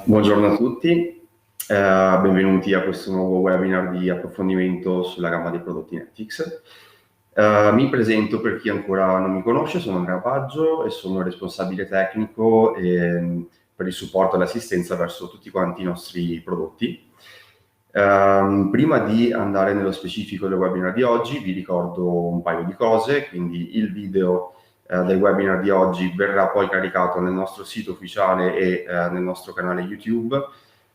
Buongiorno a tutti, benvenuti a questo nuovo webinar di approfondimento sulla gamma dei prodotti Netflix. Mi presento per chi ancora non mi conosce, sono Andrea Baggio e sono il responsabile tecnico per il supporto e l'assistenza verso tutti quanti i nostri prodotti. Prima di andare nello specifico del webinar di oggi vi ricordo un paio di cose, quindi il video del webinar di oggi verrà poi caricato nel nostro sito ufficiale e nel nostro canale YouTube,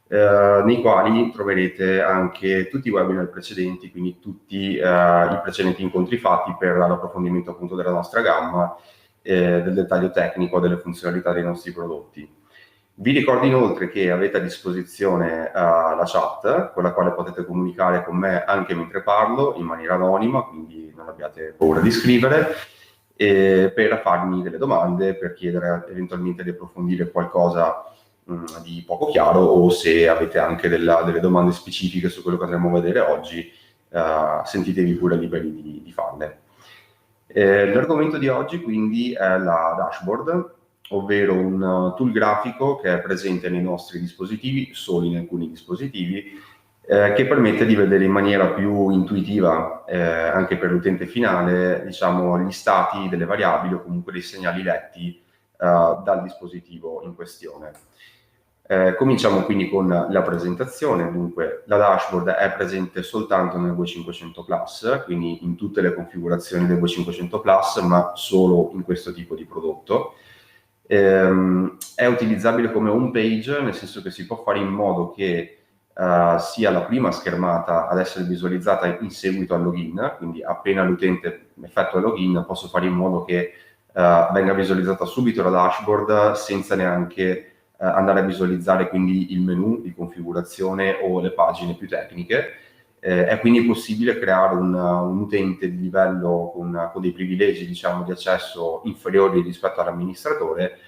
nei quali troverete anche tutti i webinar precedenti, quindi tutti i precedenti incontri fatti per l'approfondimento appunto della nostra gamma, del dettaglio tecnico delle funzionalità dei nostri prodotti. Vi ricordo inoltre che avete a disposizione la chat con la quale potete comunicare con me anche mentre parlo in maniera anonima, quindi non abbiate paura di scrivere, per farmi delle domande, per chiedere eventualmente di approfondire qualcosa di poco chiaro, o se avete anche delle domande specifiche su quello che andremo a vedere oggi, sentitevi pure liberi di farle. L'argomento di oggi quindi è la dashboard, ovvero un tool grafico che è presente nei nostri dispositivi, solo in alcuni dispositivi, che permette di vedere in maniera più intuitiva, anche per l'utente finale, diciamo, gli stati delle variabili o comunque dei segnali letti dal dispositivo in questione. Cominciamo quindi con la presentazione. Dunque, la dashboard è presente soltanto nel V500 Plus, quindi in tutte le configurazioni del V500 Plus, ma solo in questo tipo di prodotto. È utilizzabile come home page, nel senso che si può fare in modo che sia la prima schermata ad essere visualizzata in seguito al login, quindi appena l'utente effettua il login posso fare in modo che venga visualizzata subito la dashboard senza neanche andare a visualizzare quindi il menu di configurazione o le pagine più tecniche. È quindi possibile creare un utente di livello con dei privilegi, diciamo, di accesso inferiori rispetto all'amministratore,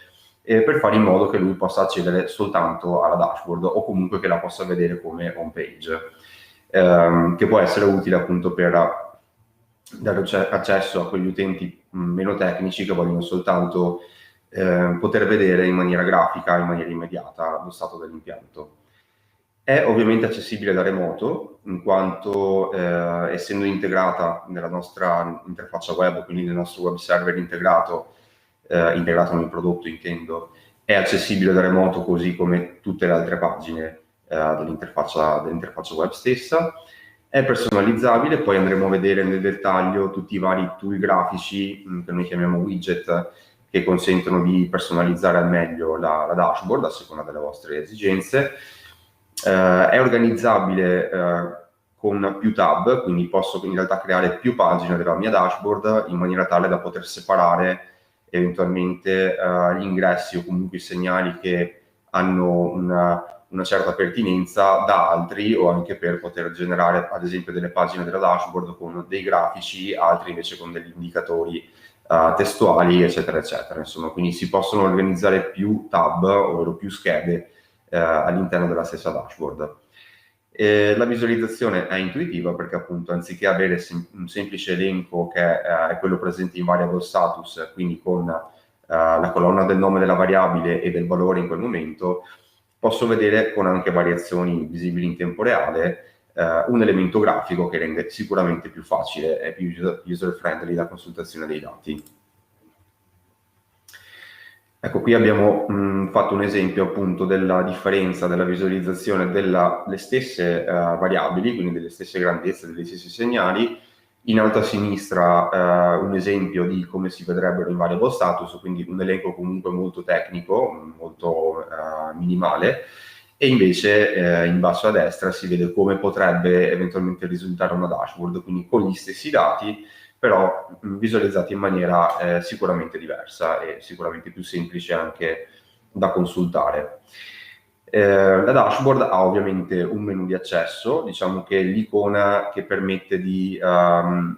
per fare in modo che lui possa accedere soltanto alla dashboard o comunque che la possa vedere come home page, che può essere utile appunto per dare accesso a quegli utenti meno tecnici che vogliono soltanto poter vedere in maniera grafica, in maniera immediata, lo stato dell'impianto. È ovviamente accessibile da remoto, in quanto essendo integrata nella nostra interfaccia web, quindi nel nostro web server integrato nel prodotto intendo, è accessibile da remoto così come tutte le altre pagine dell'interfaccia web stessa. È personalizzabile, poi andremo a vedere nel dettaglio tutti i vari tool grafici che noi chiamiamo widget, che consentono di personalizzare al meglio la dashboard a seconda delle vostre esigenze. È organizzabile con più tab, quindi posso in realtà creare più pagine della mia dashboard in maniera tale da poter separare eventualmente gli ingressi o comunque i segnali che hanno una certa pertinenza da altri, o anche per poter generare ad esempio delle pagine della dashboard con dei grafici, altri invece con degli indicatori testuali, eccetera, eccetera. Insomma, quindi si possono organizzare più tab, ovvero più schede, all'interno della stessa dashboard. La visualizzazione è intuitiva perché appunto anziché avere un semplice elenco che è quello presente in variable status, quindi con la colonna del nome della variabile e del valore in quel momento, posso vedere con anche variazioni visibili in tempo reale un elemento grafico che rende sicuramente più facile e più user-friendly la consultazione dei dati. Ecco, qui abbiamo fatto un esempio appunto della differenza della visualizzazione delle stesse variabili, quindi delle stesse grandezze, degli stessi segnali. In alto a sinistra un esempio di come si vedrebbero in variable status, quindi un elenco comunque molto tecnico, molto minimale, e invece in basso a destra si vede come potrebbe eventualmente risultare una dashboard, quindi con gli stessi dati, però visualizzati in maniera sicuramente diversa e sicuramente più semplice anche da consultare. La dashboard ha ovviamente un menu di accesso, diciamo che l'icona che permette di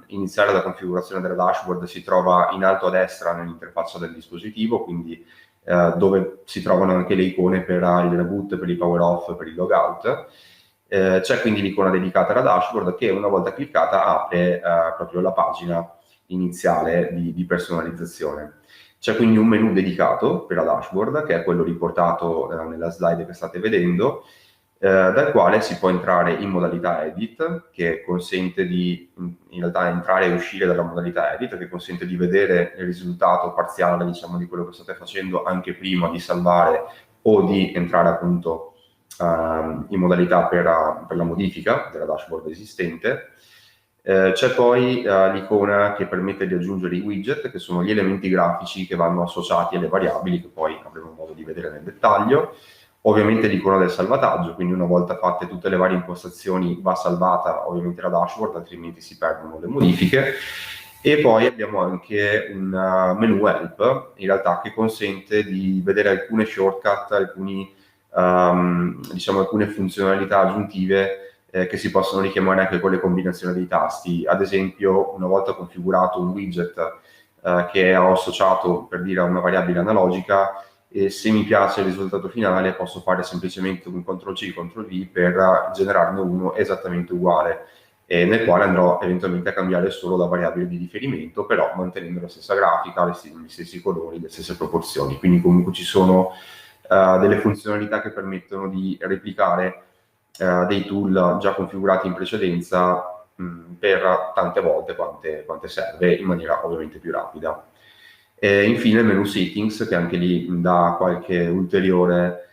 iniziare la configurazione della dashboard si trova in alto a destra nell'interfaccia del dispositivo, quindi dove si trovano anche le icone per il reboot, per il power off, per il logout. C'è quindi l'icona dedicata alla dashboard che una volta cliccata apre proprio la pagina iniziale di personalizzazione. C'è quindi un menu dedicato per la dashboard, che è quello riportato nella slide che state vedendo, dal quale si può entrare in modalità edit, che consente di in realtà entrare e uscire dalla modalità edit, che consente di vedere il risultato parziale, diciamo, di quello che state facendo anche prima di salvare o di entrare appunto in modalità per la modifica della dashboard esistente. C'è poi l'icona che permette di aggiungere i widget, che sono gli elementi grafici che vanno associati alle variabili, che poi avremo modo di vedere nel dettaglio. Ovviamente l'icona del salvataggio, quindi una volta fatte tutte le varie impostazioni va salvata ovviamente la dashboard, altrimenti si perdono le modifiche. E poi abbiamo anche un menu help, in realtà, che consente di vedere alcune shortcut, diciamo, alcune funzionalità aggiuntive che si possono richiamare anche con le combinazioni dei tasti. Ad esempio, una volta configurato un widget che ho associato, per dire, a una variabile analogica, e se mi piace il risultato finale posso fare semplicemente un CTRL-C, CTRL-V per generarne uno esattamente uguale, nel quale andrò eventualmente a cambiare solo la variabile di riferimento, però mantenendo la stessa grafica, gli stessi colori, le stesse proporzioni. Quindi comunque ci sono delle funzionalità che permettono di replicare dei tool già configurati in precedenza per tante volte quante serve, in maniera ovviamente più rapida. E infine il menu settings, che anche lì dà qualche ulteriore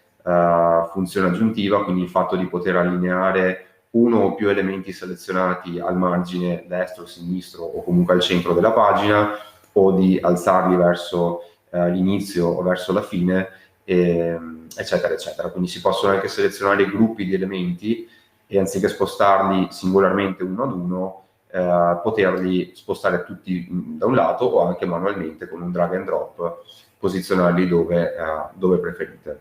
funzione aggiuntiva, quindi il fatto di poter allineare uno o più elementi selezionati al margine destro, sinistro o comunque al centro della pagina, o di alzarli verso l'inizio o verso la fine, eccetera, eccetera. Quindi si possono anche selezionare gruppi di elementi e anziché spostarli singolarmente uno ad uno, poterli spostare tutti da un lato o anche manualmente con un drag and drop posizionarli dove preferite.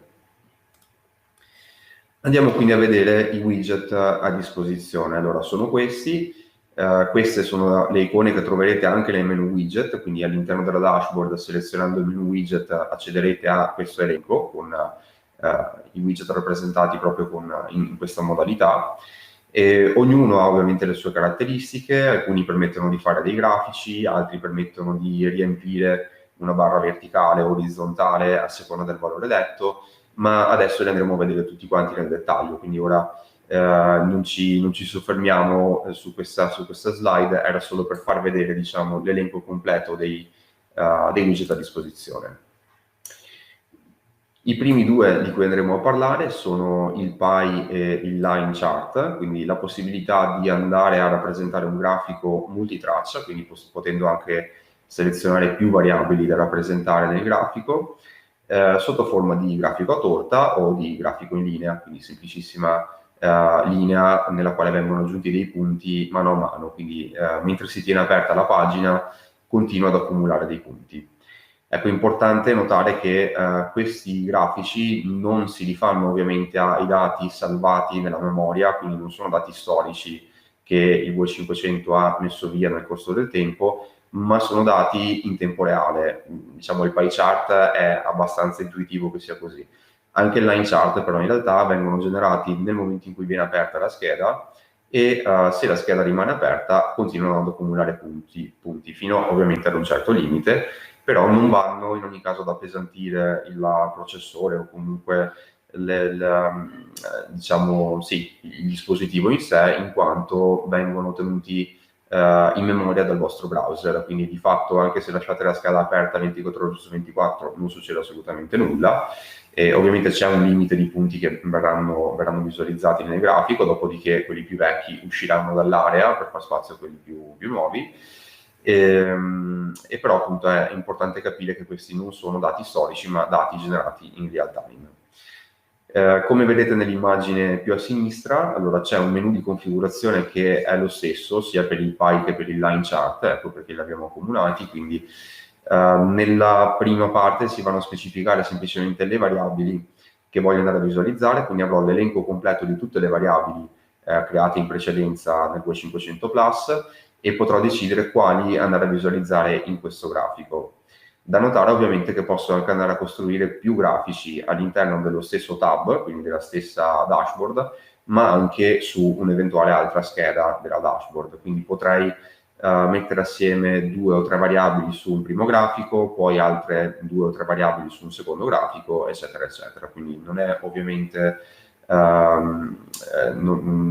Andiamo quindi a vedere i widget a disposizione. Allora, sono questi. Queste sono le icone che troverete anche nel menu widget, quindi all'interno della dashboard, selezionando il menu widget, accederete a questo elenco con i widget rappresentati proprio in questa modalità. Ognuno ha ovviamente le sue caratteristiche, alcuni permettono di fare dei grafici, altri permettono di riempire una barra verticale o orizzontale a seconda del valore detto, ma adesso li andremo a vedere tutti quanti nel dettaglio, quindi ora non ci soffermiamo su questa slide, era solo per far vedere, diciamo, l'elenco completo dei widget a disposizione. I primi due di cui andremo a parlare sono il pie e il line chart, quindi la possibilità di andare a rappresentare un grafico multitraccia, quindi potendo anche selezionare più variabili da rappresentare nel grafico, sotto forma di grafico a torta o di grafico in linea, quindi semplicissima linea nella quale vengono aggiunti dei punti mano a mano, quindi mentre si tiene aperta la pagina continua ad accumulare dei punti. Ecco, è importante notare che questi grafici non si rifanno ovviamente ai dati salvati nella memoria, quindi non sono dati storici che il V500 ha messo via nel corso del tempo, ma sono dati in tempo reale. Diciamo, il pie chart è abbastanza intuitivo che sia così. Anche il line chart però in realtà vengono generati nel momento in cui viene aperta la scheda e se la scheda rimane aperta continuano ad accumulare punti fino ovviamente ad un certo limite, però non vanno in ogni caso ad appesantire il processore o comunque diciamo, sì, il dispositivo in sé, in quanto vengono tenuti in memoria dal vostro browser, quindi di fatto anche se lasciate la scheda aperta 24 ore su 24 non succede assolutamente nulla. E ovviamente c'è un limite di punti che verranno visualizzati nel grafico, dopodiché quelli più vecchi usciranno dall'area per far spazio a quelli più nuovi. E però appunto è importante capire che questi non sono dati storici ma dati generati in real time. Come vedete nell'immagine più a sinistra, allora c'è un menu di configurazione che è lo stesso sia per il pie che per il line chart, ecco perché li abbiamo accomunati, quindi nella prima parte si vanno a specificare semplicemente le variabili che voglio andare a visualizzare, quindi avrò l'elenco completo di tutte le variabili create in precedenza nel V500 Plus e potrò decidere quali andare a visualizzare in questo grafico. Da notare ovviamente che posso anche andare a costruire più grafici all'interno dello stesso tab, quindi della stessa dashboard, ma anche su un'eventuale altra scheda della dashboard, quindi potrei mettere assieme 2 o 3 variabili su un primo grafico, poi altre 2 o 3 variabili su un secondo grafico, eccetera, eccetera. Quindi non è ovviamente, non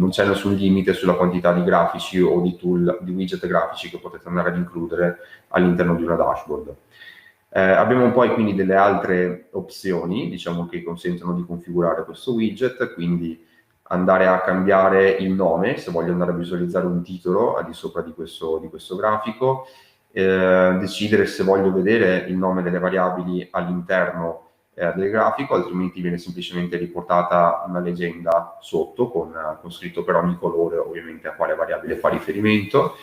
c'è nessun limite sulla quantità di grafici o di tool, di widget grafici che potete andare ad includere all'interno di una dashboard. Abbiamo poi quindi delle altre opzioni, diciamo, che consentono di configurare questo widget, quindi andare a cambiare il nome, se voglio andare a visualizzare un titolo al di sopra di questo grafico, decidere se voglio vedere il nome delle variabili all'interno del grafico, altrimenti viene semplicemente riportata una leggenda sotto con scritto per ogni colore ovviamente a quale variabile fa riferimento,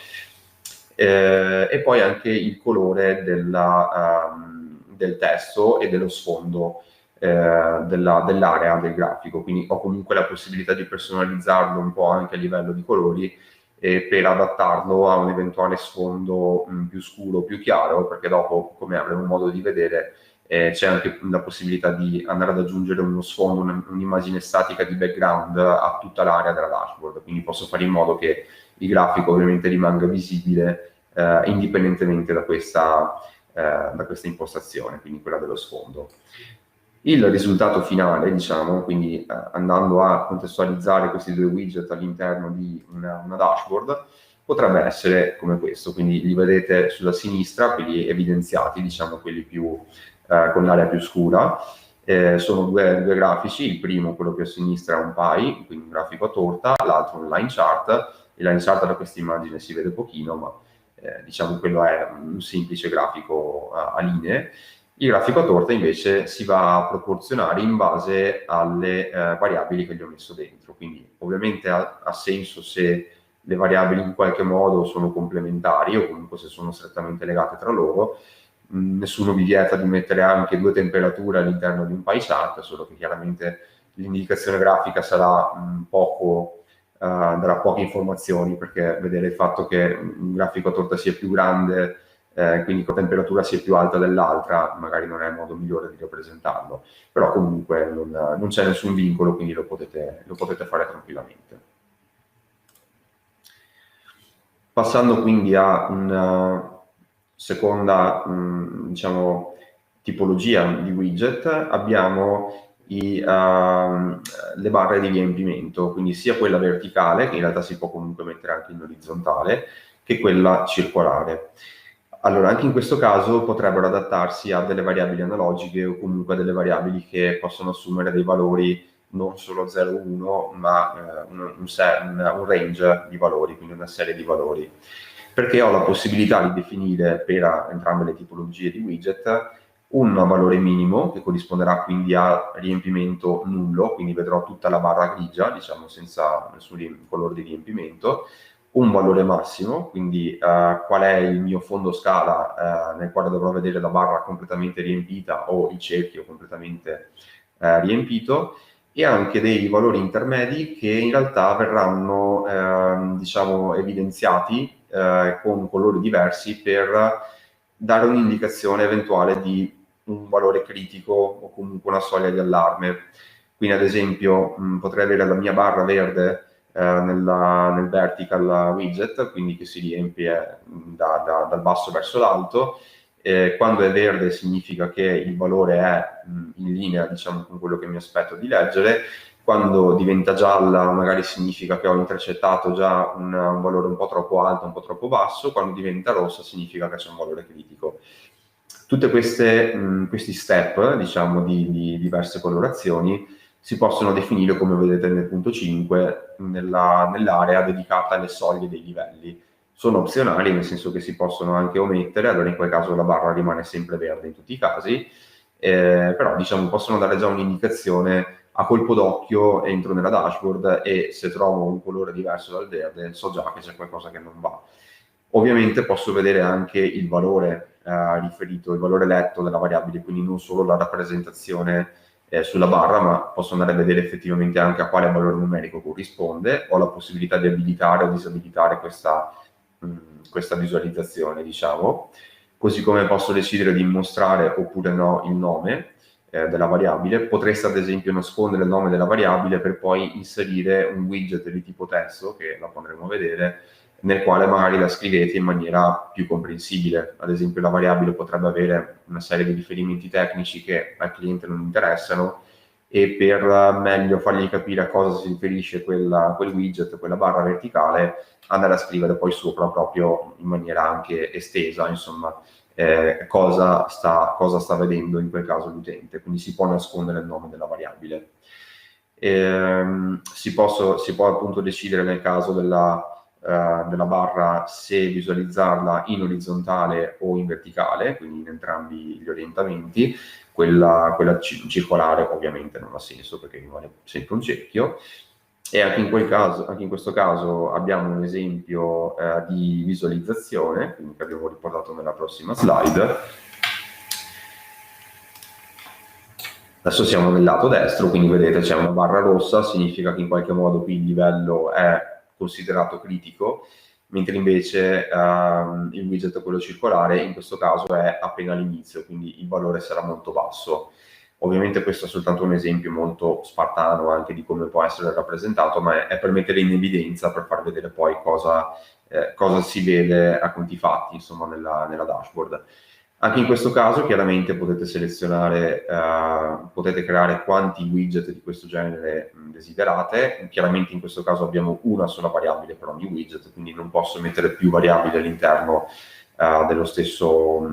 e poi anche il colore del testo e dello sfondo dell'area del grafico, quindi ho comunque la possibilità di personalizzarlo un po' anche a livello di colori per adattarlo a un eventuale sfondo più scuro, più chiaro, perché dopo, come avremo modo di vedere, c'è anche la possibilità di andare ad aggiungere uno sfondo, un'immagine statica di background a tutta l'area della dashboard, quindi posso fare in modo che il grafico ovviamente rimanga visibile indipendentemente da questa impostazione, quindi quella dello sfondo. Il risultato finale, diciamo, quindi andando a contestualizzare questi due widget all'interno di una dashboard, potrebbe essere come questo, quindi li vedete sulla sinistra, quelli evidenziati, diciamo quelli più con l'area più scura. Sono due grafici, il primo, quello più a sinistra, è un pie, quindi un grafico a torta, l'altro un line chart. Il line chart da questa immagine si vede pochino, ma diciamo quello è un semplice grafico a linee. Il grafico a torta invece si va a proporzionare in base alle variabili che gli ho messo dentro, quindi ovviamente ha senso se le variabili in qualche modo sono complementari o comunque se sono strettamente legate tra loro. Nessuno vi vieta di mettere anche 2 temperature all'interno di un pie chart, solo che chiaramente l'indicazione grafica sarà darà poche informazioni, perché vedere il fatto che un grafico a torta sia più grande, quindi con temperatura sia più alta dell'altra, magari non è il modo migliore di rappresentarlo, però comunque non c'è nessun vincolo, quindi lo potete fare tranquillamente. Passando quindi a una seconda diciamo, tipologia di widget, abbiamo le barre di riempimento, quindi sia quella verticale, che in realtà si può comunque mettere anche in orizzontale, che quella circolare. Allora, anche in questo caso potrebbero adattarsi a delle variabili analogiche o comunque a delle variabili che possono assumere dei valori non solo 0, 1, ma un range di valori, quindi una serie di valori. Perché ho la possibilità di definire per entrambe le tipologie di widget un valore minimo, che corrisponderà quindi a riempimento nullo, quindi vedrò tutta la barra grigia, diciamo senza nessun colore di riempimento, un valore massimo, quindi qual è il mio fondo scala nel quale dovrò vedere la barra completamente riempita o il cerchio completamente riempito, e anche dei valori intermedi che in realtà verranno diciamo evidenziati con colori diversi per dare un'indicazione eventuale di un valore critico o comunque una soglia di allarme. Quindi ad esempio potrei avere la mia barra verde nel vertical widget, quindi che si riempie dal basso verso l'alto. Quando è verde significa che il valore è in linea, diciamo, con quello che mi aspetto di leggere. Quando diventa gialla magari significa che ho intercettato già un valore un po' troppo alto, un po' troppo basso. Quando diventa rossa significa che c'è un valore critico. Tutte questi step, diciamo, di diverse colorazioni si possono definire, come vedete nel punto 5, nell'area dedicata alle soglie dei livelli. Sono opzionali, nel senso che si possono anche omettere, allora in quel caso la barra rimane sempre verde in tutti i casi, però diciamo possono dare già un'indicazione. A colpo d'occhio entro nella dashboard e se trovo un colore diverso dal verde so già che c'è qualcosa che non va. Ovviamente posso vedere anche il valore riferito, il valore letto della variabile, quindi non solo la rappresentazione sulla barra, ma posso andare a vedere effettivamente anche a quale valore numerico corrisponde. Ho la possibilità di abilitare o disabilitare questa visualizzazione, diciamo, così come posso decidere di mostrare oppure no il nome della variabile. Potreste ad esempio nascondere il nome della variabile per poi inserire un widget di tipo testo, che lo potremo vedere, nel quale magari la scrivete in maniera più comprensibile. Ad esempio la variabile potrebbe avere una serie di riferimenti tecnici che al cliente non interessano, e per meglio fargli capire a cosa si riferisce quel widget, quella barra verticale, andare a scrivere poi sopra proprio in maniera anche estesa, insomma, cosa sta vedendo in quel caso l'utente, quindi si può nascondere il nome della variabile. Si può appunto decidere nel caso della barra se visualizzarla in orizzontale o in verticale, quindi in entrambi gli orientamenti. Quella circolare ovviamente non ha senso perché rimane sempre un cerchio. E anche in questo caso abbiamo un esempio di visualizzazione, quindi che abbiamo riportato nella prossima slide. Adesso siamo nel lato destro, quindi vedete c'è una barra rossa, significa che in qualche modo qui il livello è considerato critico, mentre invece il widget, quello circolare, in questo caso è appena all'inizio, quindi il valore sarà molto basso. Ovviamente questo è soltanto un esempio molto spartano anche di come può essere rappresentato, ma è per mettere in evidenza, per far vedere poi cosa si vede a conti fatti, insomma, nella dashboard. Anche in questo caso chiaramente potete selezionare, potete creare quanti widget di questo genere desiderate. Chiaramente in questo caso abbiamo una sola variabile per ogni widget, quindi non posso mettere più variabili all'interno dello stesso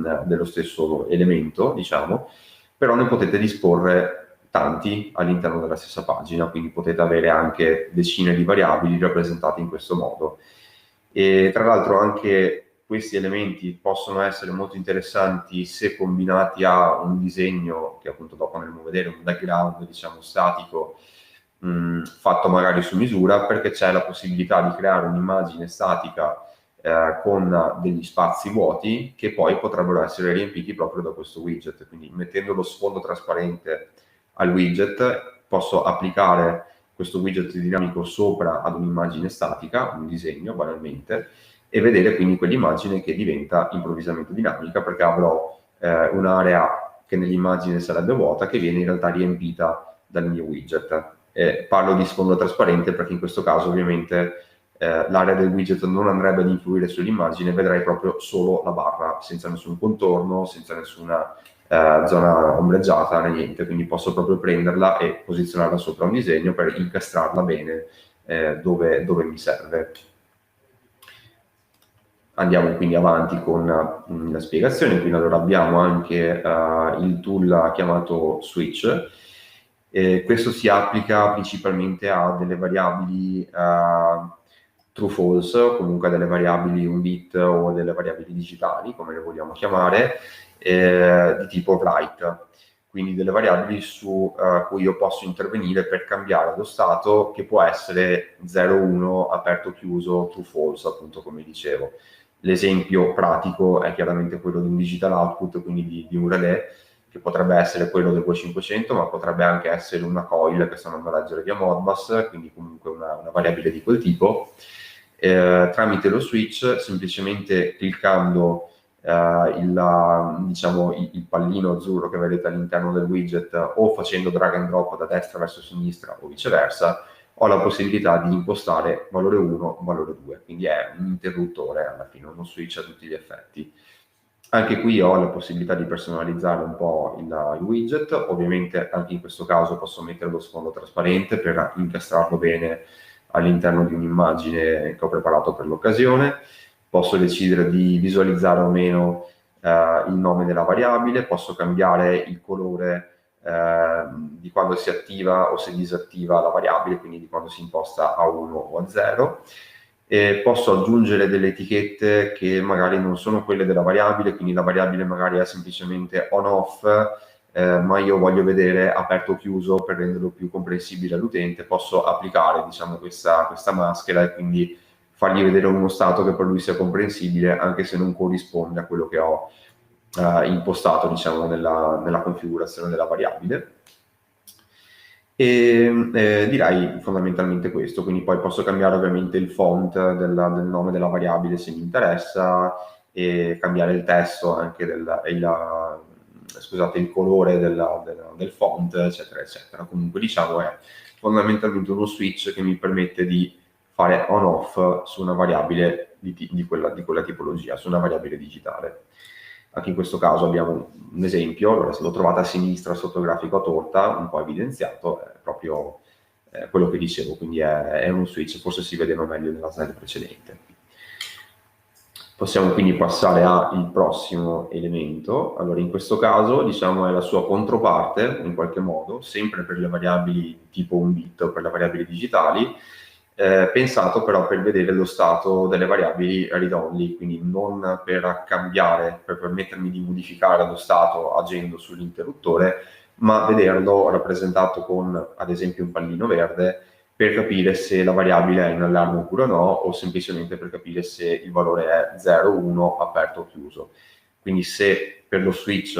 elemento, diciamo, però ne potete disporre tanti all'interno della stessa pagina, quindi potete avere anche decine di variabili rappresentate in questo modo. E tra l'altro anche questi elementi possono essere molto interessanti se combinati a un disegno che appunto dopo andremo a vedere, un background diciamo statico fatto magari su misura, perché c'è la possibilità di creare un'immagine statica con degli spazi vuoti che poi potrebbero essere riempiti proprio da questo widget. Quindi mettendo lo sfondo trasparente al widget posso applicare questo widget dinamico sopra ad un'immagine statica, un disegno banalmente, e vedere quindi quell'immagine che diventa improvvisamente dinamica, perché avrò un'area che nell'immagine sarebbe vuota che viene in realtà riempita dal mio widget. Parlo di sfondo trasparente perché in questo caso ovviamente l'area del widget non andrebbe ad influire sull'immagine, vedrei proprio solo la barra, senza nessun contorno, senza nessuna zona ombreggiata, né niente, quindi posso proprio prenderla e posizionarla sopra un disegno per incastrarla bene dove mi serve. Andiamo quindi avanti con la spiegazione, quindi allora abbiamo anche il tool chiamato switch. Questo si applica principalmente a delle variabili true false, o comunque a delle variabili un bit o delle variabili digitali, come le vogliamo chiamare, di tipo write, quindi delle variabili su cui io posso intervenire per cambiare lo stato, che può essere 0,1, aperto, chiuso, true false, appunto come dicevo. L'esempio pratico è chiaramente quello di un digital output, quindi di un relè, che potrebbe essere quello del V500, ma potrebbe anche essere una coil che sto andando a leggere via Modbus, quindi comunque una variabile di quel tipo. Tramite lo switch, semplicemente cliccando il pallino azzurro che vedete all'interno del widget o facendo drag and drop da destra verso sinistra o viceversa, ho la possibilità di impostare valore 1 valore 2, quindi è un interruttore alla fine, uno switch a tutti gli effetti. Anche qui ho la possibilità di personalizzare un po' il widget, ovviamente anche in questo caso posso mettere lo sfondo trasparente per incastrarlo bene all'interno di un'immagine che ho preparato per l'occasione. Posso decidere di visualizzare o meno il nome della variabile, posso cambiare il colore di quando si attiva o si disattiva la variabile, quindi di quando si imposta a 1 o a 0. E posso aggiungere delle etichette che magari non sono quelle della variabile, quindi la variabile magari è semplicemente on-off, ma io voglio vedere aperto o chiuso per renderlo più comprensibile all'utente. Posso applicare, diciamo, questa maschera e quindi fargli vedere uno stato che per lui sia comprensibile, anche se non corrisponde a quello che ho impostato, diciamo, nella configurazione della variabile. E direi fondamentalmente questo, quindi poi posso cambiare ovviamente il font del nome della variabile se mi interessa, e cambiare il testo anche il colore del font, eccetera, eccetera. Comunque diciamo è fondamentalmente uno switch che mi permette di fare on-off su una variabile di quella tipologia, su una variabile digitale. Anche in questo caso abbiamo un esempio, allora se lo trovate a sinistra sotto il grafico a torta, un po' evidenziato, è proprio quello che dicevo, quindi è un switch, forse si vedeva meglio nella slide precedente. Possiamo quindi passare al prossimo elemento. Allora, in questo caso, diciamo, è la sua controparte, in qualche modo, sempre per le variabili tipo un bit o per le variabili digitali, pensato però per vedere lo stato delle variabili read-only, quindi non per cambiare, per permettermi di modificare lo stato agendo sull'interruttore, ma vederlo rappresentato con, ad esempio, un pallino verde, per capire se la variabile è in allarme oppure no, o semplicemente per capire se il valore è 0, 1, aperto o chiuso. Quindi se per lo switch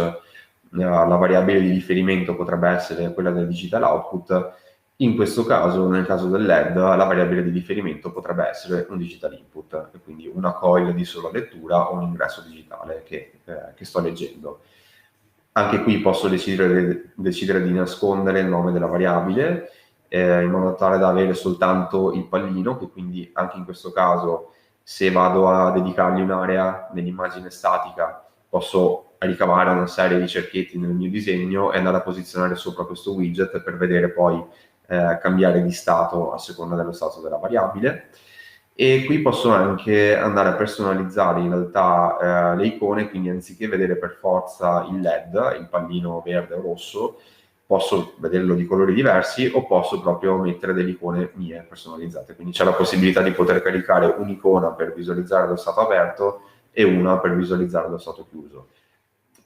la variabile di riferimento potrebbe essere quella del digital output, in questo caso, nel caso del LED, la variabile di riferimento potrebbe essere un digital input, e quindi una coil di sola lettura o un ingresso digitale che sto leggendo. Anche qui posso decidere di nascondere il nome della variabile, in modo tale da avere soltanto il pallino, che quindi anche in questo caso, se vado a dedicargli un'area nell'immagine statica, posso ricavare una serie di cerchietti nel mio disegno e andare a posizionare sopra questo widget per vedere poi cambiare di stato a seconda dello stato della variabile. E qui posso anche andare a personalizzare in realtà le icone, quindi anziché vedere per forza il LED, il pallino verde o rosso, posso vederlo di colori diversi o posso proprio mettere delle icone mie personalizzate. Quindi c'è la possibilità di poter caricare un'icona per visualizzare lo stato aperto e una per visualizzare lo stato chiuso.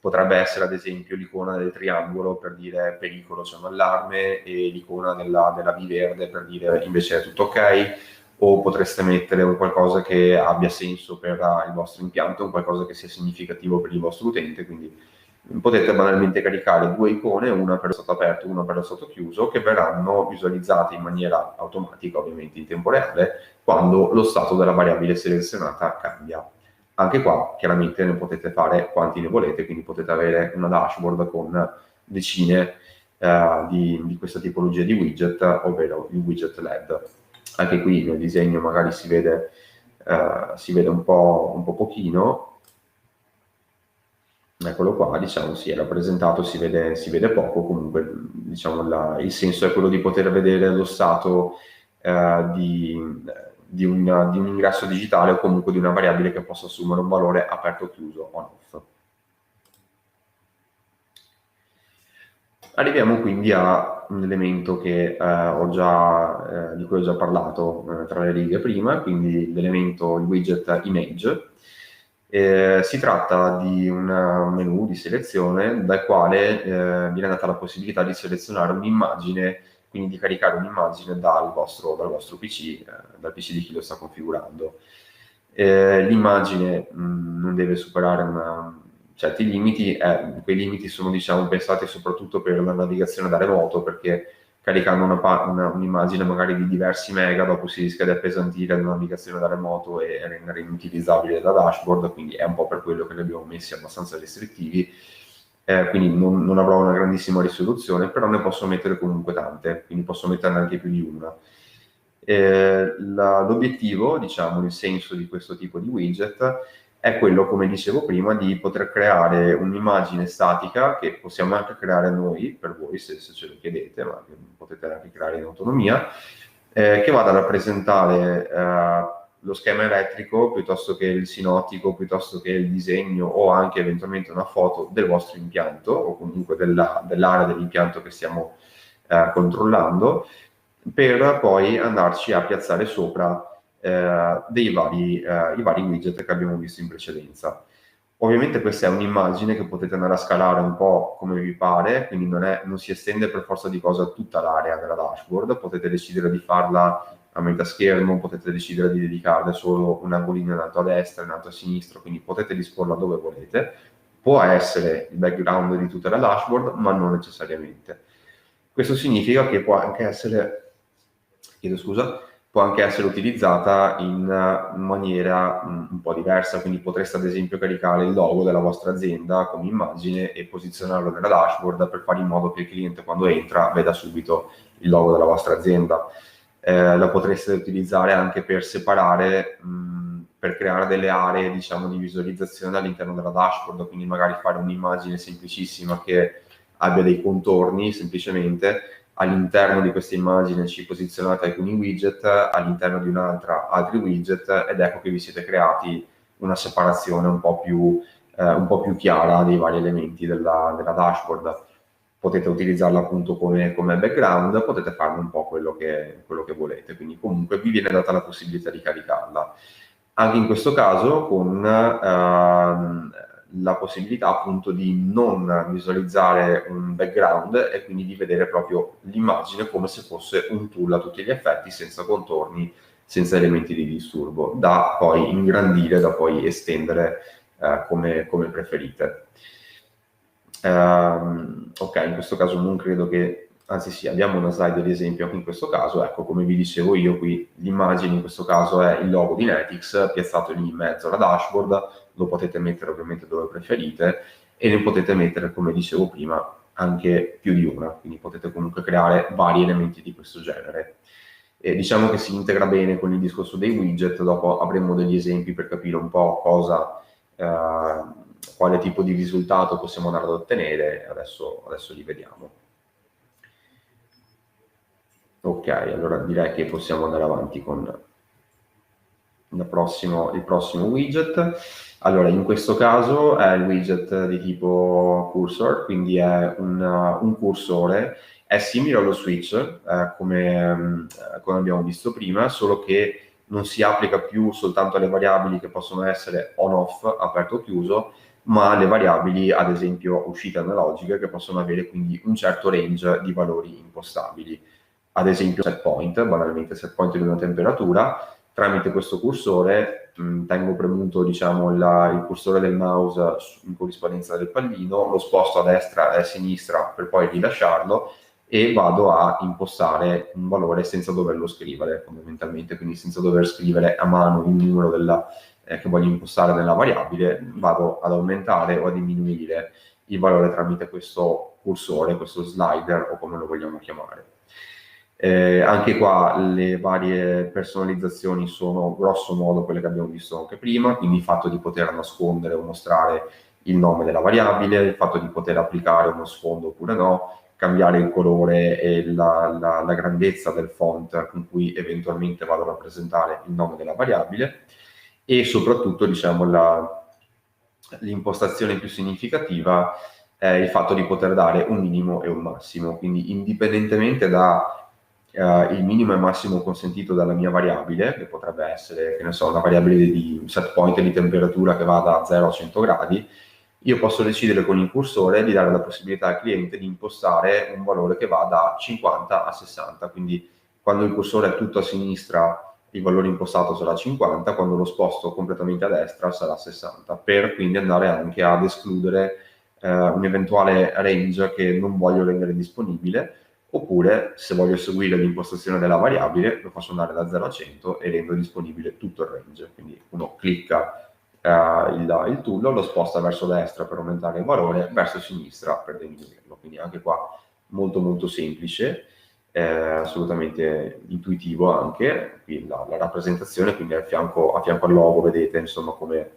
Potrebbe essere ad esempio l'icona del triangolo per dire pericolo, c'è un allarme, e l'icona della V verde per dire invece è tutto ok, o potreste mettere qualcosa che abbia senso per il vostro impianto, un qualcosa che sia significativo per il vostro utente, quindi potete banalmente caricare due icone, una per lo stato aperto e una per lo stato chiuso, che verranno visualizzate in maniera automatica, ovviamente in tempo reale, quando lo stato della variabile selezionata cambia. Anche qua chiaramente ne potete fare quanti ne volete, quindi potete avere una dashboard con decine di questa tipologia di widget, ovvero il widget LED. Anche qui nel disegno magari si vede un po' pochino. Eccolo qua, diciamo, sì, è rappresentato, si vede poco, comunque diciamo, il senso è quello di poter vedere lo stato di un ingresso digitale o comunque di una variabile che possa assumere un valore aperto o chiuso, on off. Arriviamo quindi a un elemento che di cui ho già parlato tra le righe prima, quindi l'elemento, il widget image. Si tratta di un menu di selezione dal quale viene data la possibilità di selezionare un'immagine, quindi di caricare un'immagine dal vostro PC, dal PC di chi lo sta configurando. L'immagine non deve superare certi limiti, quei limiti sono diciamo pensati soprattutto per la navigazione da remoto, perché caricando un'immagine magari di diversi mega dopo si rischia di appesantire la navigazione da remoto e rendere inutilizzabile la dashboard, quindi è un po' per quello che li abbiamo messi abbastanza restrittivi, quindi non avrò una grandissima risoluzione, però ne posso mettere comunque tante, quindi posso metterne anche più di una. L'obiettivo, diciamo, il senso di questo tipo di widget è quello, come dicevo prima, di poter creare un'immagine statica che possiamo anche creare noi, per voi se ce lo chiedete, ma che potete anche creare in autonomia, che vada a rappresentare lo schema elettrico piuttosto che il sinottico, piuttosto che il disegno o anche eventualmente una foto del vostro impianto o comunque dell'area dell'impianto che stiamo controllando, per poi andarci a piazzare sopra i vari widget che abbiamo visto in precedenza. Ovviamente questa è un'immagine che potete andare a scalare un po' come vi pare, quindi non si estende per forza di cosa tutta l'area della dashboard, potete decidere di farla a metà schermo, potete decidere di dedicarle solo un angolino in alto a destra, in alto a sinistra, quindi potete disporla dove volete. Può essere il background di tutta la dashboard, ma non necessariamente. Questo significa che può anche essere utilizzata in maniera un po' diversa, quindi potreste ad esempio caricare il logo della vostra azienda come immagine e posizionarlo nella dashboard per fare in modo che il cliente quando entra veda subito il logo della vostra azienda. La potreste utilizzare anche per separare per creare delle aree, diciamo, di visualizzazione all'interno della dashboard, quindi magari fare un'immagine semplicissima che abbia dei contorni semplicemente, all'interno di questa immagine ci posizionate alcuni widget, all'interno di un'altra altri widget, ed ecco che vi siete creati una separazione un po' più chiara dei vari elementi della dashboard. Potete utilizzarla appunto come background, potete farne un po' quello che volete, quindi comunque vi viene data la possibilità di caricarla. Anche in questo caso con la possibilità appunto di non visualizzare un background e quindi di vedere proprio l'immagine come se fosse un tool a tutti gli effetti, senza contorni, senza elementi di disturbo, da poi ingrandire, da poi estendere come preferite. Ok, in questo caso non credo che, anzi sì, abbiamo una slide di esempio anche in questo caso. Ecco, come vi dicevo io, qui l'immagine in questo caso è il logo di Netix piazzato lì in mezzo alla dashboard. Lo potete mettere ovviamente dove preferite e ne potete mettere, come dicevo prima, anche più di una, quindi potete comunque creare vari elementi di questo genere. E diciamo che si integra bene con il discorso dei widget. Dopo avremo degli esempi per capire un po' quale tipo di risultato possiamo andare ad ottenere. Adesso li vediamo. Ok, allora direi che possiamo andare avanti con il prossimo widget. Allora, in questo caso è il widget di tipo cursor, quindi è un cursore, è simile allo switch, come abbiamo visto prima, solo che non si applica più soltanto alle variabili che possono essere on-off, aperto o chiuso, ma alle variabili, ad esempio, uscite analogiche, che possono avere quindi un certo range di valori impostabili. Ad esempio set point, banalmente set point di una temperatura. Tramite questo cursore tengo premuto, diciamo, il cursore del mouse in corrispondenza del pallino, lo sposto a destra e a sinistra per poi rilasciarlo e vado a impostare un valore senza doverlo scrivere fondamentalmente, quindi senza dover scrivere a mano il numero che voglio impostare nella variabile. Vado ad aumentare o a diminuire il valore tramite questo cursore, questo slider o come lo vogliamo chiamare. Anche qua le varie personalizzazioni sono grosso modo quelle che abbiamo visto anche prima, quindi il fatto di poter nascondere o mostrare il nome della variabile, il fatto di poter applicare uno sfondo oppure no, cambiare il colore e la grandezza del font con cui eventualmente vado a rappresentare il nome della variabile, e soprattutto, diciamo, l'impostazione più significativa è il fatto di poter dare un minimo e un massimo, quindi indipendentemente da il minimo e massimo consentito dalla mia variabile, che potrebbe essere, che ne so, una variabile di set point di temperatura che va da 0 a 100 gradi, io posso decidere con il cursore di dare la possibilità al cliente di impostare un valore che va da 50 a 60, quindi quando il cursore è tutto a sinistra il valore impostato sarà 50, quando lo sposto completamente a destra sarà 60, per quindi andare anche ad escludere un eventuale range che non voglio rendere disponibile, oppure se voglio seguire l'impostazione della variabile lo faccio andare da 0 a 100 e rendo disponibile tutto il range. Quindi uno clicca il tool, lo sposta verso destra per aumentare il valore, verso sinistra per diminuirlo. Quindi anche qua molto molto semplice, assolutamente intuitivo anche. Qui la rappresentazione, quindi a fianco al logo vedete insomma come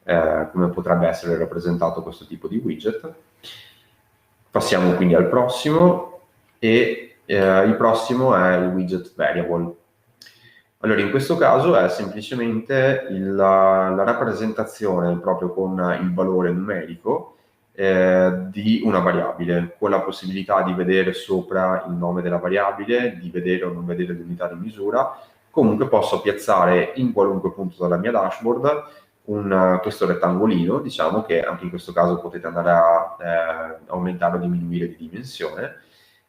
potrebbe essere rappresentato questo tipo di widget. Passiamo quindi al prossimo, e il prossimo è il widget variable. Allora, in questo caso è semplicemente la rappresentazione proprio con il valore numerico di una variabile, con la possibilità di vedere sopra il nome della variabile, di vedere o non vedere l'unità di misura. Comunque posso piazzare in qualunque punto della mia dashboard questo rettangolino, diciamo, che anche in questo caso potete andare a aumentare o diminuire di dimensione,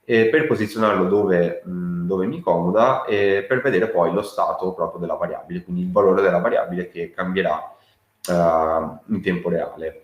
per posizionarlo dove mi comoda, e per vedere poi lo stato proprio della variabile, quindi il valore della variabile che cambierà in tempo reale.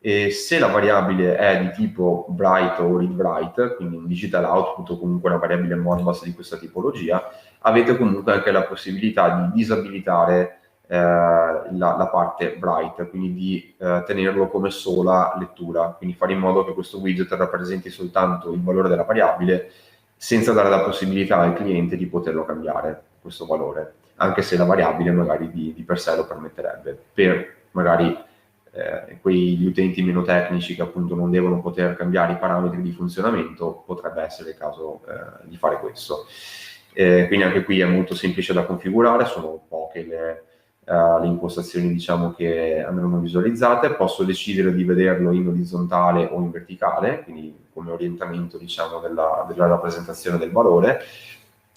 E se la variabile è di tipo bright o read bright, quindi un digital output o comunque una variabile Modbus di questa tipologia, avete comunque anche la possibilità di disabilitare la parte bright, quindi di tenerlo come sola lettura, quindi fare in modo che questo widget rappresenti soltanto il valore della variabile senza dare la possibilità al cliente di poterlo cambiare, questo valore. anche se la variabile magari di per sé lo permetterebbe. Per magari quegli utenti meno tecnici che appunto non devono poter cambiare i parametri di funzionamento, potrebbe essere il caso di fare questo. Quindi anche qui è molto semplice da configurare, sono poche le impostazioni diciamo che andranno visualizzate. Posso decidere di vederlo in orizzontale o in verticale, quindi come orientamento diciamo della rappresentazione del valore.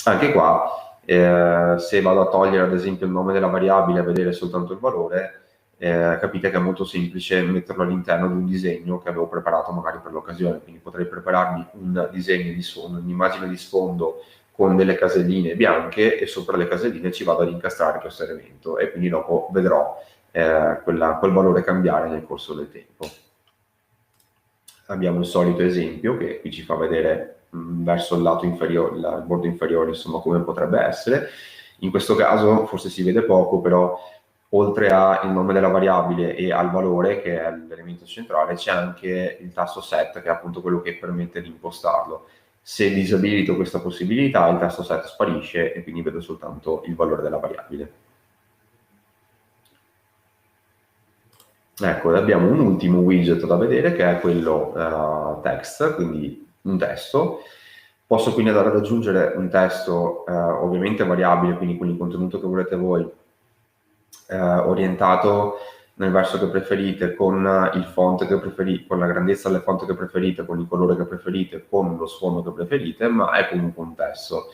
Anche qua se vado a togliere ad esempio il nome della variabile e a vedere soltanto il valore, capite che è molto semplice metterlo all'interno di un disegno che avevo preparato magari per l'occasione. Quindi potrei prepararmi un disegno di sfondo, un'immagine di sfondo con delle caselline bianche, e sopra le caselline ci vado ad incastrare questo elemento, e quindi dopo vedrò quel valore cambiare nel corso del tempo. Abbiamo il solito esempio che qui ci fa vedere verso il lato inferiore, il bordo inferiore, insomma, come potrebbe essere. In questo caso forse si vede poco, però oltre al nome della variabile e al valore, che è l'elemento centrale, c'è anche il tasto set, che è appunto quello che permette di impostarlo. Se disabilito questa possibilità, il tasto set sparisce e quindi vedo soltanto il valore della variabile. Ecco, abbiamo un ultimo widget da vedere, che è quello text, quindi un testo. Posso quindi andare ad aggiungere un testo ovviamente variabile, quindi con il contenuto che volete voi, orientato nel verso che preferite, con il font che preferite, con la grandezza del font che preferite, con il colore che preferite, con lo sfondo che preferite, ma è comunque un testo.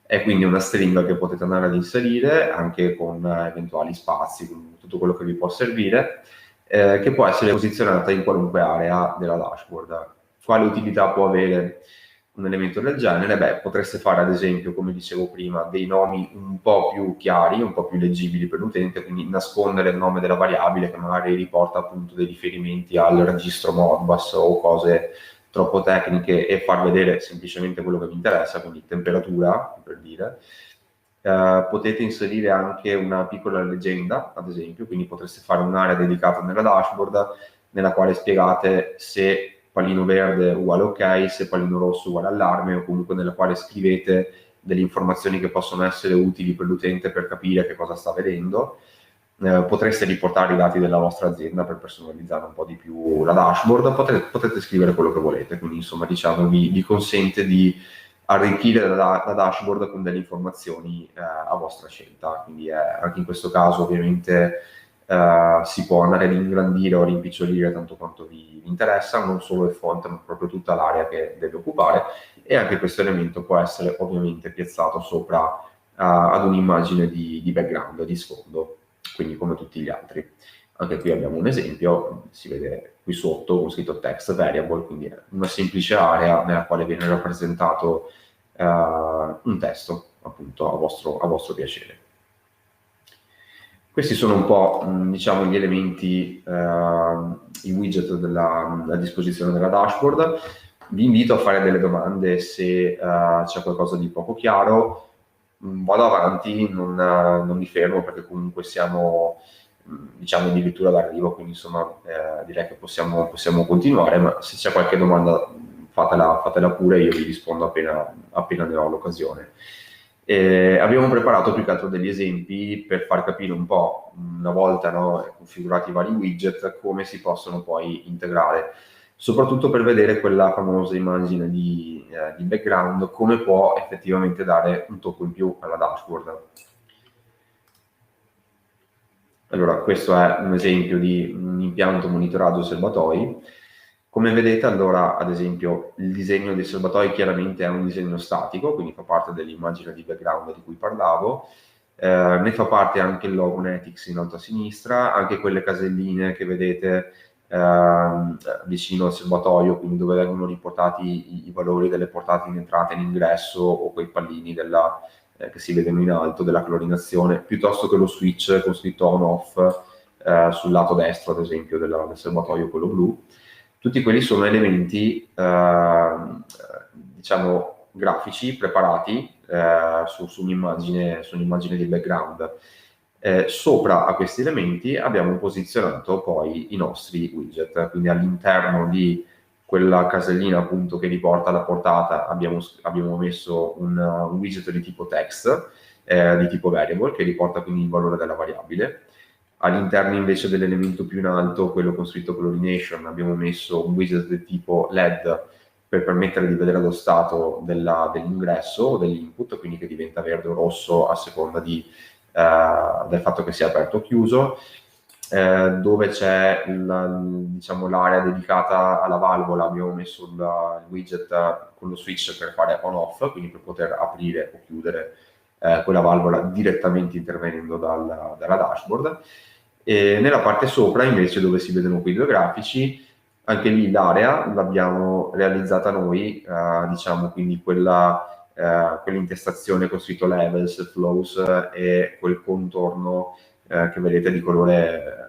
È quindi una stringa che potete andare ad inserire anche con eventuali spazi, con tutto quello che vi può servire, che può essere posizionata in qualunque area della dashboard. Quale utilità può avere un elemento del genere? Beh, potreste fare ad esempio, come dicevo prima, dei nomi un po' più chiari, un po' più leggibili per l'utente, quindi nascondere il nome della variabile che magari riporta appunto dei riferimenti al registro Modbus o cose troppo tecniche, e far vedere semplicemente quello che vi interessa, quindi temperatura, per dire. Potete inserire anche una piccola leggenda, ad esempio, quindi potreste fare un'area dedicata nella dashboard nella quale spiegate se pallino verde uguale ok, se pallino rosso uguale allarme, o comunque nella quale scrivete delle informazioni che possono essere utili per l'utente per capire che cosa sta vedendo. Potreste riportare i dati della vostra azienda per personalizzare un po' di più la dashboard, potete scrivere quello che volete, quindi insomma diciamo vi consente di arricchire la dashboard con delle informazioni a vostra scelta. Quindi anche in questo caso ovviamente si può andare ad ingrandire o rimpicciolire tanto quanto vi interessa, non solo il font ma proprio tutta l'area che deve occupare, e anche questo elemento può essere ovviamente piazzato sopra ad un'immagine di background, di sfondo, quindi come tutti gli altri. Anche qui abbiamo un esempio, si vede qui sotto con scritto text variable, quindi è una semplice area nella quale viene rappresentato un testo, appunto, a vostro piacere. Questi sono un po', diciamo, gli elementi, i widget a disposizione della dashboard. Vi invito a fare delle domande se c'è qualcosa di poco chiaro. Vado avanti, non mi fermo, perché comunque siamo, diciamo, addirittura d'arrivo, quindi insomma direi che possiamo continuare, ma se c'è qualche domanda fatela pure, io vi rispondo appena ne ho l'occasione. Abbiamo preparato più che altro degli esempi per far capire un po', una volta configurati i vari widget, come si possono poi integrare, soprattutto per vedere quella famosa immagine di background, come può effettivamente dare un tocco in più alla dashboard. Allora, questo è un esempio di un impianto monitoraggio serbatoi. Come vedete, allora, ad esempio, il disegno dei serbatoi chiaramente è un disegno statico, quindi fa parte dell'immagine di background di cui parlavo. Ne fa parte anche il logo Netix in alto a sinistra, anche quelle caselline che vedete vicino al serbatoio, quindi dove vengono riportati i valori delle portate in entrata e in ingresso, o quei pallini che si vedono in alto della clorinazione, piuttosto che lo switch con scritto on-off sul lato destro, ad esempio, del serbatoio, quello blu. Tutti quelli sono elementi, diciamo, grafici preparati su un'immagine di background. Sopra a questi elementi abbiamo posizionato poi i nostri widget, quindi all'interno di quella casellina appunto che riporta la portata abbiamo messo un widget di tipo text, di tipo variable, che riporta quindi il valore della variabile. All'interno invece dell'elemento più in alto, quello con scritto colorination, abbiamo messo un widget del tipo LED per permettere di vedere lo stato dell'ingresso o dell'input, quindi che diventa verde o rosso a seconda del fatto che sia aperto o chiuso. Dove c'è diciamo, l'area dedicata alla valvola, abbiamo messo il widget con lo switch per fare on-off, quindi per poter aprire o chiudere quella valvola direttamente intervenendo dalla dashboard. E nella parte sopra invece, dove si vedono quei due grafici, anche lì l'area l'abbiamo realizzata noi, diciamo, quindi quell'intestazione con scritto levels, flows e quel contorno che vedete di colore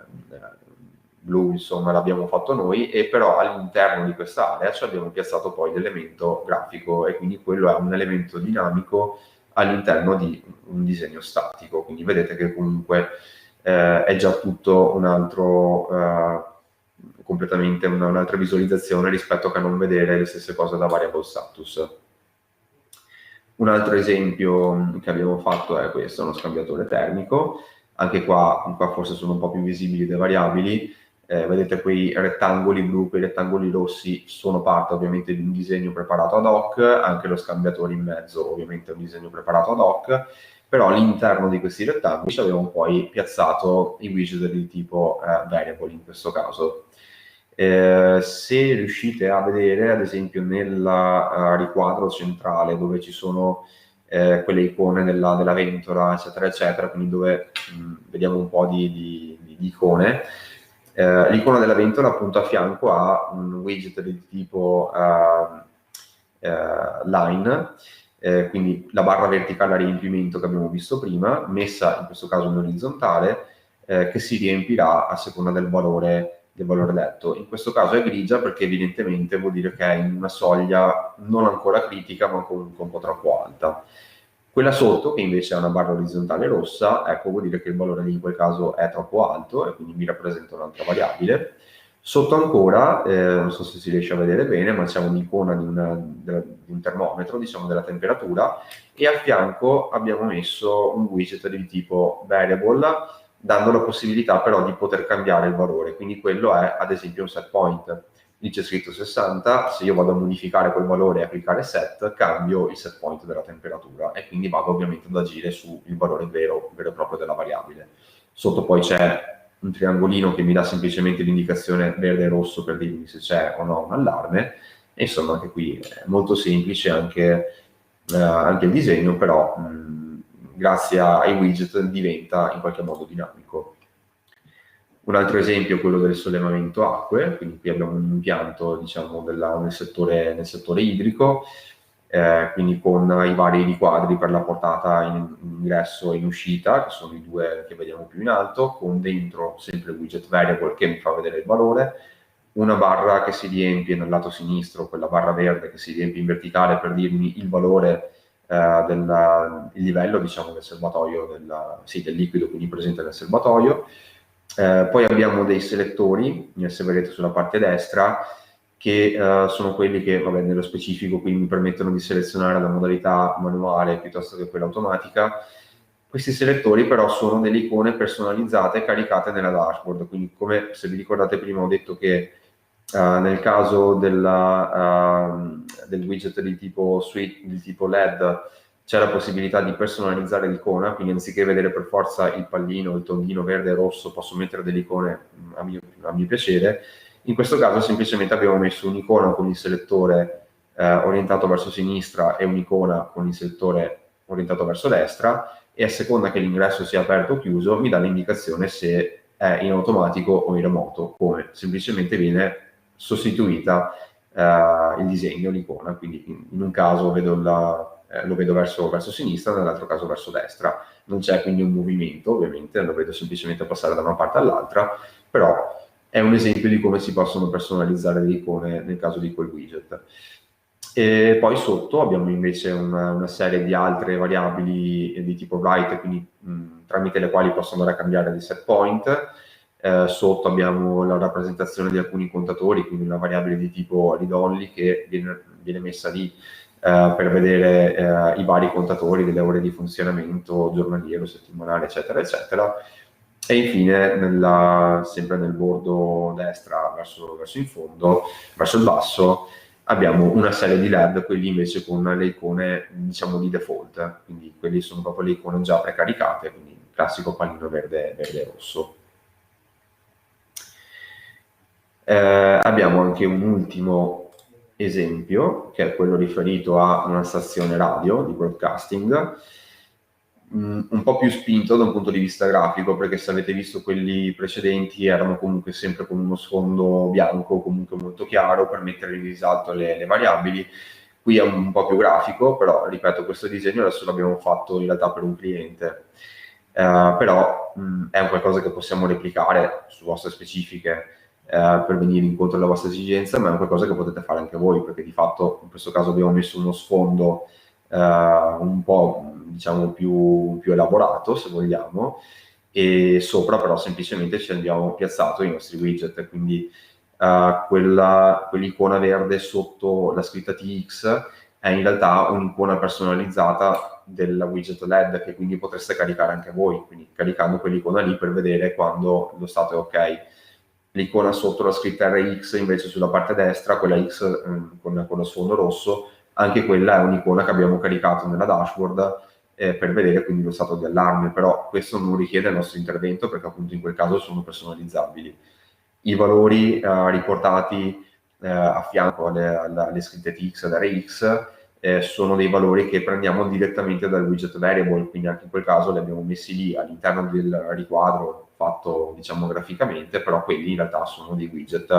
blu, insomma, l'abbiamo fatto noi, e però all'interno di questa area ci abbiamo piazzato poi l'elemento grafico, e quindi quello è un elemento dinamico all'interno di un disegno statico. Quindi vedete che comunque è già tutto un altro, completamente un'altra visualizzazione rispetto a non vedere le stesse cose da variable status. Un altro esempio che abbiamo fatto è questo, uno scambiatore termico. Anche qua forse sono un po' più visibili le variabili. Vedete quei rettangoli blu, quei rettangoli rossi sono parte ovviamente di un disegno preparato ad hoc, anche lo scambiatore in mezzo ovviamente è un disegno preparato ad hoc, però all'interno di questi rettangoli ci abbiamo poi piazzato i widget di tipo variable in questo caso. Se riuscite a vedere, ad esempio, nel riquadro centrale dove ci sono quelle icone della ventola, eccetera, eccetera, quindi dove vediamo un po' di icone, l'icona della ventola appunto a fianco ha un widget di tipo line, quindi la barra verticale a riempimento che abbiamo visto prima, messa in questo caso in orizzontale, che si riempirà a seconda del valore letto. In questo caso è grigia perché evidentemente vuol dire che è in una soglia non ancora critica, ma comunque un po' troppo alta. Quella sotto, che invece ha una barra orizzontale rossa, ecco, vuol dire che il valore lì in quel caso è troppo alto e quindi mi rappresenta un'altra variabile. Sotto ancora, non so se si riesce a vedere bene, ma c'è un'icona di un termometro, diciamo, della temperatura, e a fianco abbiamo messo un widget di tipo variable, dando la possibilità però di poter cambiare il valore. Quindi quello è ad esempio un set point. Lì c'è scritto 60, se io vado a modificare quel valore e a cliccare set, cambio il set point della temperatura e quindi vado ovviamente ad agire sul valore vero e proprio della variabile. Sotto poi c'è un triangolino che mi dà semplicemente l'indicazione verde e rosso per dirmi se c'è o no un allarme, e insomma anche qui è molto semplice anche il disegno, però grazie ai widget diventa in qualche modo dinamico. Un altro esempio è quello del sollevamento acque, quindi qui abbiamo un impianto, diciamo, nel settore idrico, quindi con i vari riquadri per la portata in ingresso e in uscita, che sono i due che vediamo più in alto, con dentro sempre il widget variable che mi fa vedere il valore, una barra che si riempie nel lato sinistro, quella barra verde che si riempie in verticale per dirmi il valore il livello, diciamo, del serbatoio, del liquido quindi presente nel serbatoio. Poi abbiamo dei selettori, se vedete sulla parte destra, che sono quelli che, vabbè, nello specifico qui mi permettono di selezionare la modalità manuale piuttosto che quella automatica. Questi selettori però sono delle icone personalizzate caricate nella dashboard, quindi come se vi ricordate prima ho detto che nel caso del widget di tipo suite, di tipo LED, c'è la possibilità di personalizzare l'icona, quindi anziché vedere per forza il pallino, il tondino verde e rosso, posso mettere delle icone a mio piacere. In questo caso semplicemente abbiamo messo un'icona con il selettore orientato verso sinistra e un'icona con il selettore orientato verso destra, e a seconda che l'ingresso sia aperto o chiuso mi dà l'indicazione se è in automatico o in remoto, come semplicemente viene sostituita il disegno, l'icona, quindi in un caso lo vedo verso sinistra, nell'altro caso verso destra. Non c'è quindi un movimento, ovviamente, lo vedo semplicemente passare da una parte all'altra, però è un esempio di come si possono personalizzare le icone nel caso di quel widget. E poi sotto abbiamo invece una serie di altre variabili di tipo write, quindi tramite le quali posso andare a cambiare il set point. Sotto abbiamo la rappresentazione di alcuni contatori, quindi una variabile di tipo read only che viene messa lì per vedere i vari contatori delle ore di funzionamento giornaliero, settimanale, eccetera, eccetera. E infine, sempre nel bordo destra verso in fondo, verso il basso, abbiamo una serie di LED, quelli invece con le icone, diciamo, di default, quindi quelli sono proprio le icone già precaricate, quindi il classico pallino verde e rosso. Abbiamo anche un ultimo esempio, che è quello riferito a una stazione radio di broadcasting, un po' più spinto da un punto di vista grafico, perché se avete visto quelli precedenti erano comunque sempre con uno sfondo bianco, comunque molto chiaro, per mettere in risalto le variabili. Qui è un po' più grafico, però ripeto, questo disegno adesso l'abbiamo fatto in realtà per un cliente, però è un qualcosa che possiamo replicare su vostre specifiche, per venire incontro alle vostre esigenze, ma è un qualcosa che potete fare anche voi, perché di fatto in questo caso abbiamo messo uno sfondo un po', diciamo, più elaborato, se vogliamo, e sopra però semplicemente ci abbiamo piazzato i nostri widget, quindi quell'icona verde sotto la scritta TX è in realtà un'icona personalizzata del widget LED, che quindi potreste caricare anche voi, quindi caricando quell'icona lì per vedere quando lo stato è ok. L'icona sotto la scritta RX invece sulla parte destra, quella X con lo sfondo rosso, anche quella è un'icona che abbiamo caricato nella dashboard per vedere quindi lo stato di allarme, però questo non richiede il nostro intervento perché appunto in quel caso sono personalizzabili. I valori riportati a fianco alle scritte TX ed RX sono dei valori che prendiamo direttamente dal widget variable, quindi anche in quel caso li abbiamo messi lì all'interno del riquadro fatto, diciamo, graficamente, però quelli in realtà sono dei widget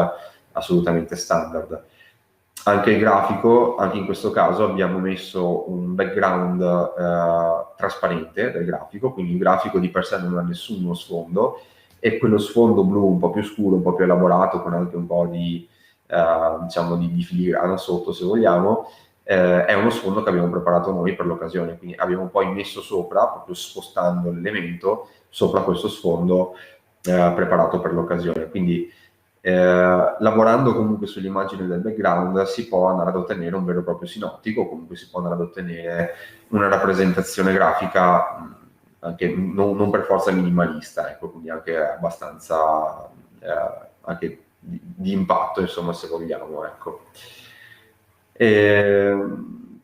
assolutamente standard. Anche il grafico, anche in questo caso abbiamo messo un background trasparente del grafico, quindi il grafico di per sé non ha nessuno sfondo, e quello sfondo blu un po' più scuro, un po' più elaborato, con anche un po' diciamo di filigrana sotto, se vogliamo, è uno sfondo che abbiamo preparato noi per l'occasione, quindi abbiamo poi messo sopra, proprio spostando l'elemento, sopra questo sfondo preparato per l'occasione. Quindi lavorando comunque sull'immagine del background si può andare ad ottenere un vero e proprio sinottico, comunque si può andare ad ottenere una rappresentazione grafica anche non per forza minimalista, ecco, quindi anche abbastanza anche di impatto, insomma, se vogliamo, ecco.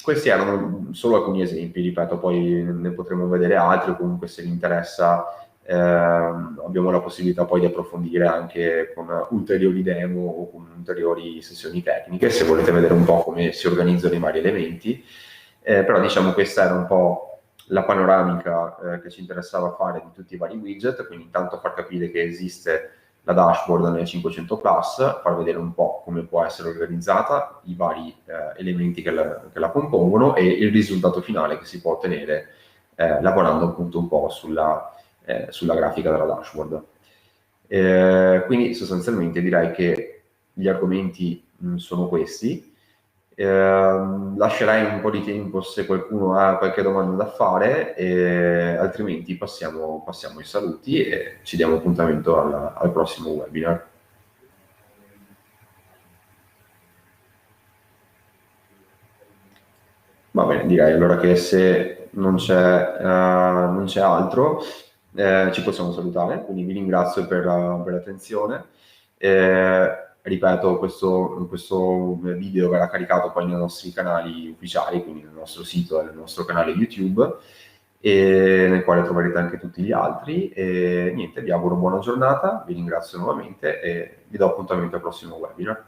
Questi erano solo alcuni esempi, ripeto, poi ne potremo vedere altri, o comunque se vi interessa abbiamo la possibilità poi di approfondire anche con ulteriori demo o con ulteriori sessioni tecniche, se volete vedere un po' come si organizzano i vari elementi. Però diciamo questa era un po' la panoramica che ci interessava fare di tutti i vari widget, quindi intanto far capire che esiste la dashboard nel 500 Plus, far vedere un po' come può essere organizzata, i vari elementi che la compongono e il risultato finale che si può ottenere lavorando appunto un po' sulla grafica della dashboard. Quindi sostanzialmente direi che gli argomenti sono questi. Lascerai un po' di tempo se qualcuno ha qualche domanda da fare, altrimenti passiamo ai saluti e ci diamo appuntamento al prossimo webinar. Va bene, direi allora che se non c'è altro ci possiamo salutare, quindi vi ringrazio per l'attenzione. Ripeto, questo video verrà caricato poi nei nostri canali ufficiali, quindi nel nostro sito e nel nostro canale YouTube, e nel quale troverete anche tutti gli altri. E niente, vi auguro buona giornata, vi ringrazio nuovamente e vi do appuntamento al prossimo webinar.